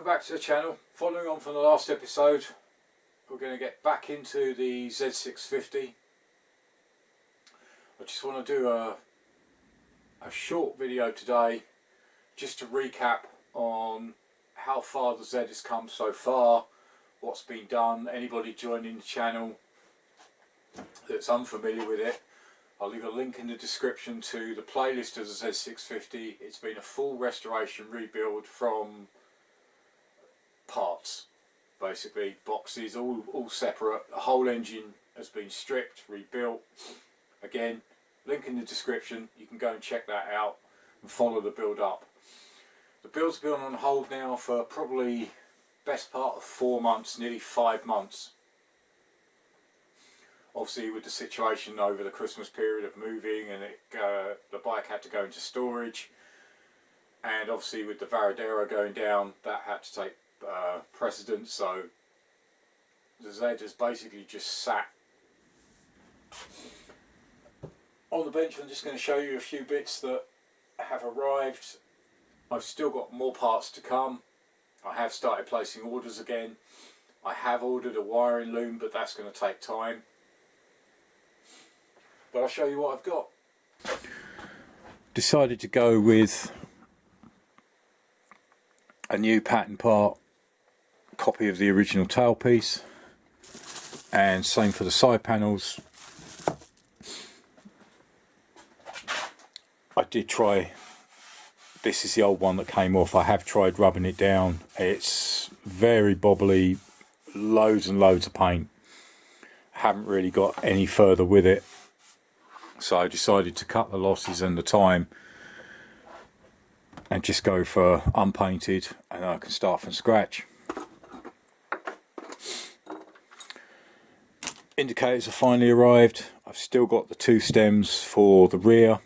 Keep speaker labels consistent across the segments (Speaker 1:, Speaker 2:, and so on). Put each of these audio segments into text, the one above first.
Speaker 1: back to the channel. Following on from the last episode, we're going to get back into the Z650. I just want to do a short video today just to recap on how far the Z has come so far, what's been done. Anybody joining the channel that's unfamiliar with it, I'll leave a link in the description to the playlist of the Z650. It's been a full restoration rebuild from parts, basically boxes, all separate. The whole engine has been stripped, rebuilt. Again, link in the description, you can go and check that out and follow the build up. The build's been on hold now for probably best part of 4 months, nearly 5 months. Obviously with the situation over the Christmas period of moving, and the bike had to go into storage, and obviously with the Varadero going down, that had to take precedence. So the Z has basically just sat on the bench. I'm just going to show you a few bits that have arrived. I've still got more parts to come. I have started placing orders again. I have ordered a wiring loom, but that's going to take time. But I'll show you what I've got. Decided to go with a new pattern part, copy of the original tailpiece, and same for the side panels. I did try, this is the old one that came off. I have tried rubbing it down. It's very bobbly, loads and loads of paint. Haven't really got any further with it, so I decided to cut the losses and the time and just go for unpainted, and I can start from scratch. Indicators have finally arrived. I've still got the 2 stems for the rear,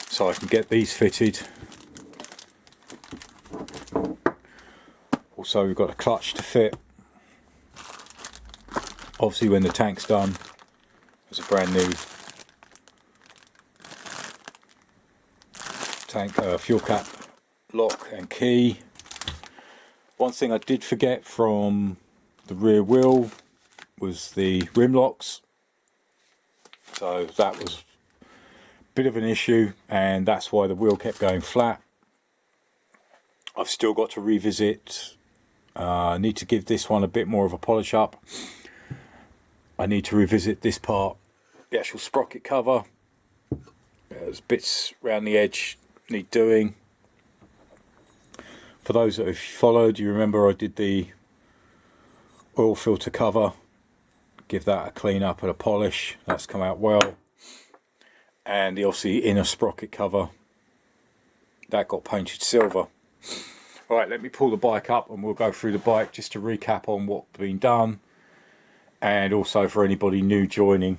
Speaker 1: so I can get these fitted. Also, we've got a clutch to fit. Obviously when the tank's done, there's a brand new tank fuel cap lock and key. One thing I did forget from the rear wheel was the rim locks, so that was a bit of an issue, and that's why the wheel kept going flat. I've still got to revisit, I need to give this one a bit more of a polish up. I need to revisit this part, the actual sprocket cover. There's bits around the edge need doing. For those that have followed, you remember I did the oil filter cover. Give that a clean up and a polish. That's come out well. And the obviously inner sprocket cover, that got painted silver. Alright, let me pull the bike up and we'll go through the bike just to recap on what's been done, and also for anybody new joining.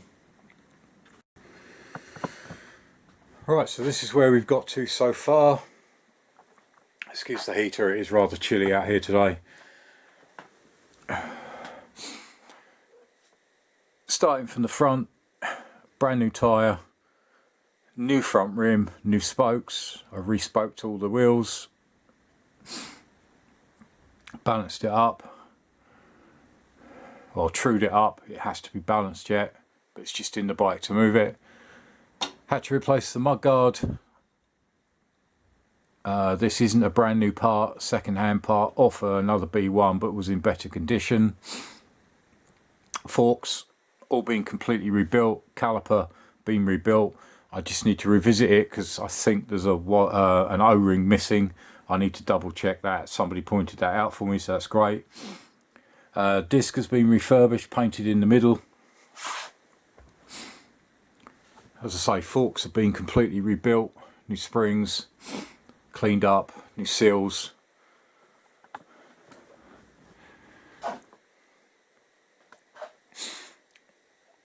Speaker 1: Right, so this is where we've got to so far. Excuse the heater, it is rather chilly out here today. Starting from the front, brand new tyre, new front rim, new spokes. I re-spoked all the wheels, balanced it up, or trued it up. It has to be balanced yet, but it's just in the bike to move it. Had to replace the mudguard. This isn't a brand new part, second hand part off another B1, but was in better condition. Forks all been completely rebuilt, caliper been rebuilt. I just need to revisit it because I think there's an O-ring missing. I need to double check that. Somebody pointed that out for me, so that's great. Disc has been refurbished, painted in the middle. As I say, forks have been completely rebuilt, new springs, cleaned up, new seals.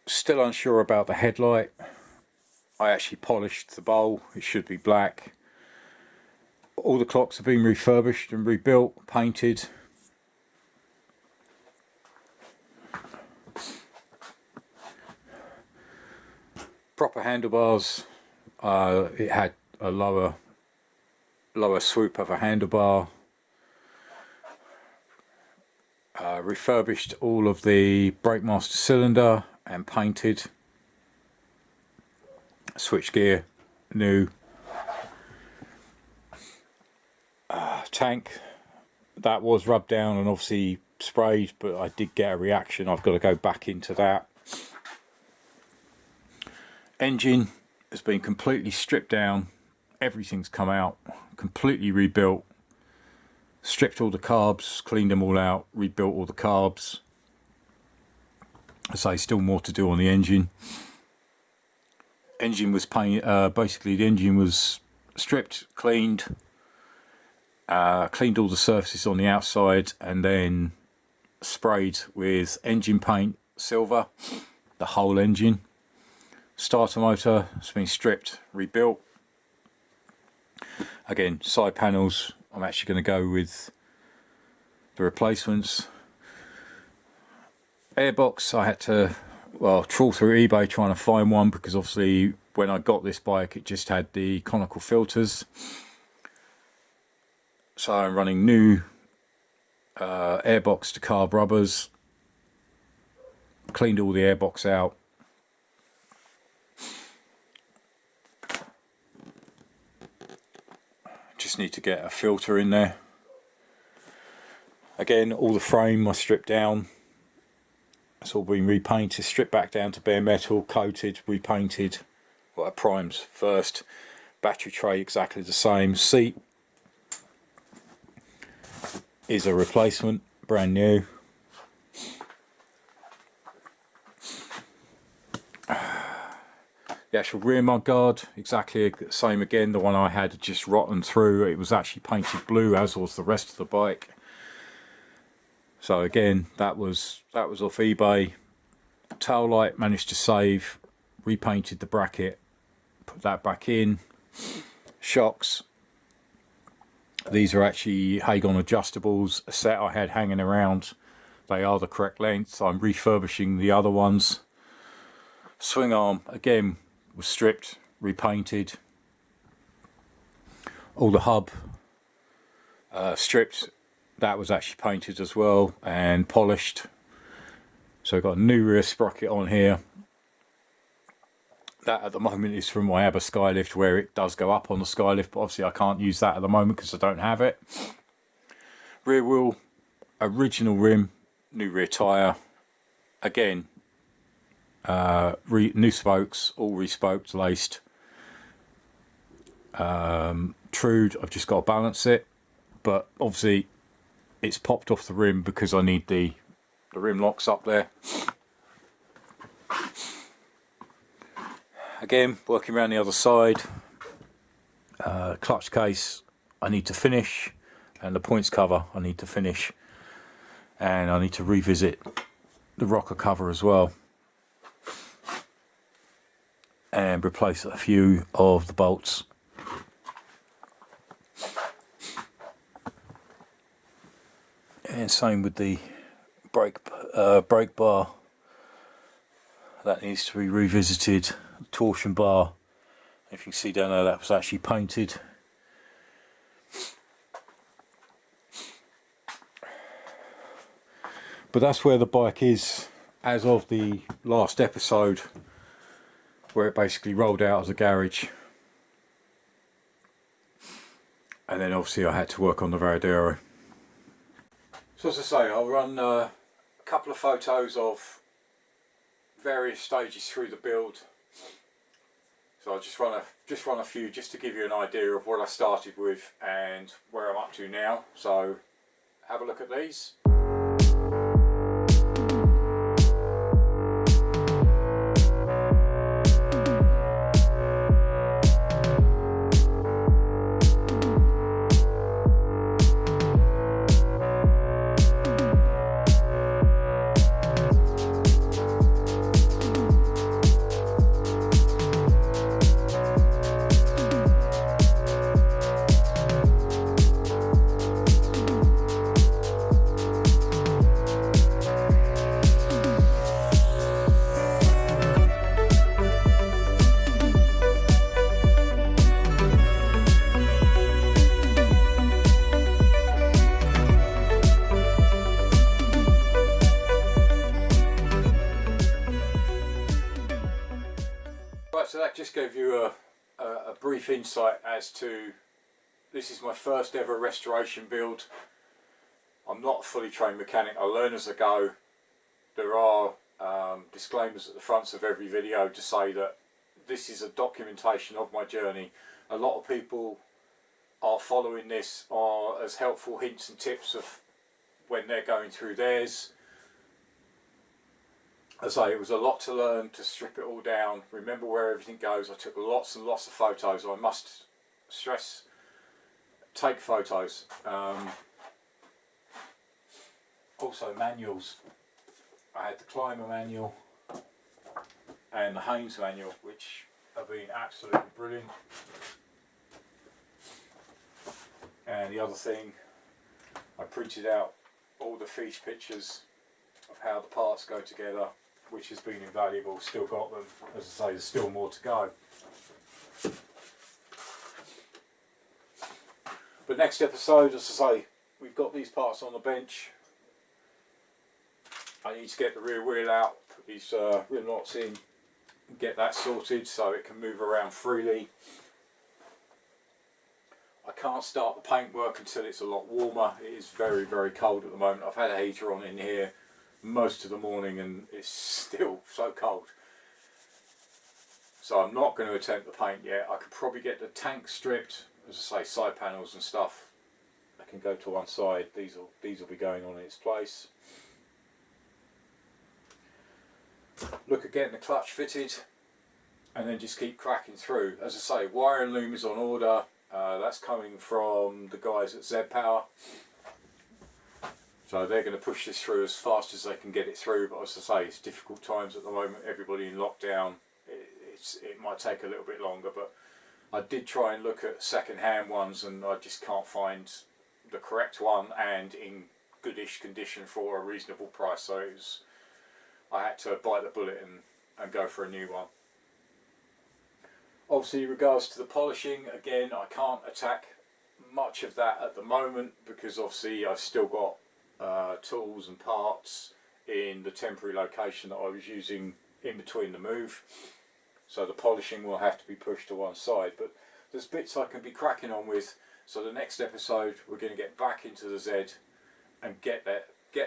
Speaker 1: Still unsure about the headlight. I actually polished the bowl, it should be black. All the clocks have been refurbished and rebuilt, painted. Proper handlebars. It had a lower lower swoop of a handlebar. Refurbished all of the brake master cylinder and painted. Switchgear new. Tank, that was rubbed down and obviously sprayed, but I did get a reaction. I've got to go back into that. Engine has been completely stripped down, everything's come out, completely rebuilt, stripped all the carbs, cleaned them all out, rebuilt all the carbs. I say still more to do on the engine. Engine was basically the engine was stripped, cleaned, cleaned all the surfaces on the outside, and then sprayed with engine paint silver, the whole engine. Starter motor has been stripped, rebuilt. Again, side panels, I'm actually going to go with the replacements. Airbox, I had to trawl through eBay trying to find one, because obviously when I got this bike it just had the conical filters. So I'm running new airbox to carb rubbers. Cleaned all the airbox out. Just need to get a filter in there. Again, all the frame I stripped down. It's all been repainted, stripped back down to bare metal, coated, repainted. Primes first. Battery tray exactly the same. Seat is a replacement, brand new. The actual rear mudguard, exactly the same again. The one I had just rotten through. It was actually painted blue, as was the rest of the bike. So again, that was off eBay. Tail light managed to save. Repainted the bracket, put that back in. Shocks. These are actually Hagon adjustables, a set I had hanging around. They are the correct length. I'm refurbishing the other ones. Swing arm again was stripped, repainted. All the hub stripped. That was actually painted as well and polished. So I've got a new rear sprocket on here. That at the moment is from my ABBA Skylift, where it does go up on the Skylift, but obviously I can't use that at the moment because I don't have it. Rear wheel, original rim, new rear tyre. Again, new spokes, all respoked, laced. Trued, I've just got to balance it, but obviously it's popped off the rim because I need the rim locks up there. Again, working around the other side. Clutch case I need to finish, and the points cover I need to finish, and I need to revisit the rocker cover as well and replace a few of the bolts. And same with the brake bar, that needs to be revisited. Torsion bar, if you can see down there, that was actually painted. But that's where the bike is as of the last episode, where it basically rolled out of the garage. And then obviously I had to work on the Varadero. So as I say, I'll run a couple of photos of various stages through the build. So I'll just run a few just to give you an idea of what I started with and where I'm up to now. So have a look at these. that just gave you a brief insight as to, this is my first ever restoration build. I'm not a fully trained mechanic, I learn as I go. There are disclaimers at the fronts of every video to say that this is a documentation of my journey. A lot of people are following this as helpful hints and tips of when they're going through theirs. As I say, it was a lot to learn, to strip it all down, remember where everything goes. I took lots and lots of photos. I must stress, take photos. Also manuals. I had the Climber manual and the Haynes manual, which have been absolutely brilliant. And the other thing, I printed out all the fiche pictures of how the parts go together, which has been invaluable. Still got them. As I say, there's still more to go. But next episode, as I say, we've got these parts on the bench. I need to get the rear wheel out, put these rim locks in, get that sorted so it can move around freely. I can't start the paintwork until it's a lot warmer. It is very, very cold at the moment. I've had a heater on in here most of the morning and it's still so cold. So I'm not going to attempt the paint yet. I could probably get the tank stripped, as I say, side panels and stuff. I can go to one side. These will be going on in its place. Look at getting the clutch fitted and then just keep cracking through. As I say, wire and loom is on order. That's coming from the guys at Z Power. So they're going to push this through as fast as they can get it through, but as I say, it's difficult times at the moment, everybody in lockdown. It might take a little bit longer, but I did try and look at second-hand ones and I just can't find the correct one and in goodish condition for a reasonable price. So I had to bite the bullet and go for a new one. Obviously, in regards to the polishing, again, I can't attack much of that at the moment because obviously I've still got tools and parts in the temporary location that I was using in between the move. So the polishing will have to be pushed to one side, but there's bits I can be cracking on with. So the next episode we're going to get back into the Z and get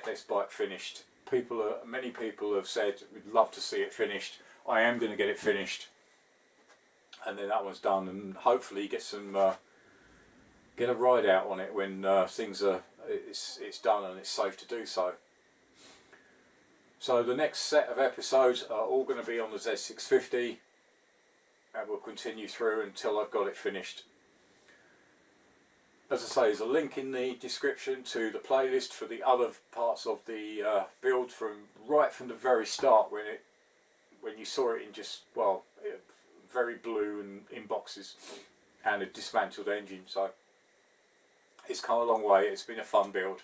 Speaker 1: this bike finished. Many people have said we'd love to see it finished. I am going to get it finished, and then that one's done, and hopefully get a ride out on it when it's done and it's safe to do so. So the next set of episodes are all going to be on the Z650, and we'll continue through until I've got it finished. As I say, there's a link in the description to the playlist for the other parts of the build right from the very start, when you saw it in just, well, very blue and in boxes and a dismantled engine. So it's come a long way. It's been a fun build.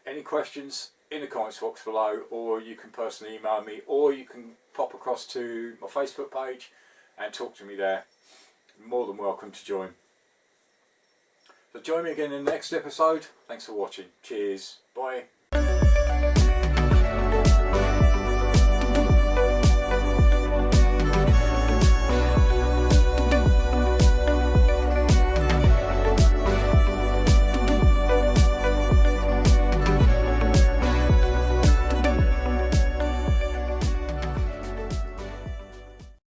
Speaker 1: Any questions, in the comments box below, or you can personally email me, or you can pop across to my Facebook page and talk to me there. You're more than welcome to join. So join me again in the next episode. Thanks for watching. Cheers. Bye.